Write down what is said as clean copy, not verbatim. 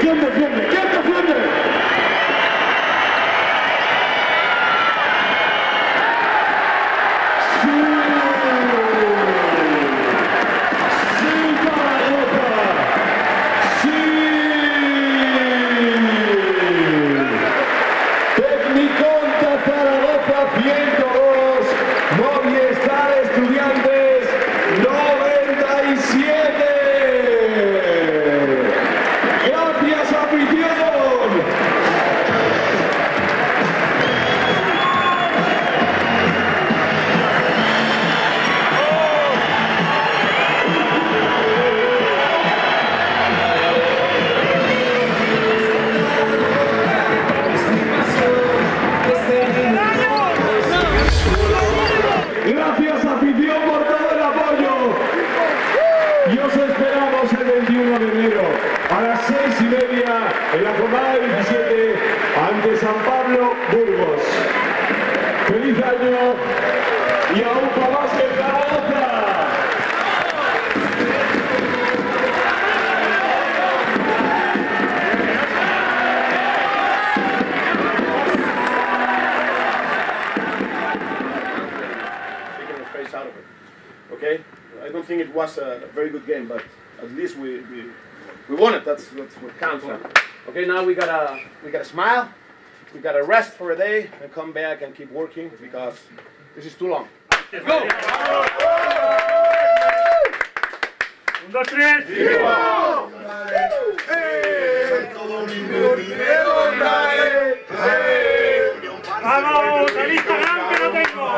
¿Quién defiende? ¿Quién defiende? Gracias afición por todo el apoyo y os esperamos el 21 de enero a las 6:30 en la jornada 27 ante San Pablo Burgos. ¡Feliz año y aún más que Zaragoza! Out of it. Okay, I don't think it was a very good game, but at least we won it. That's what counts. Okay, now we gotta smile. We gotta rest for a day and come back and keep working because this is too long. Let's go. 1, 2, 3. ¡Vamos! ¡El Instagram que lo tengo!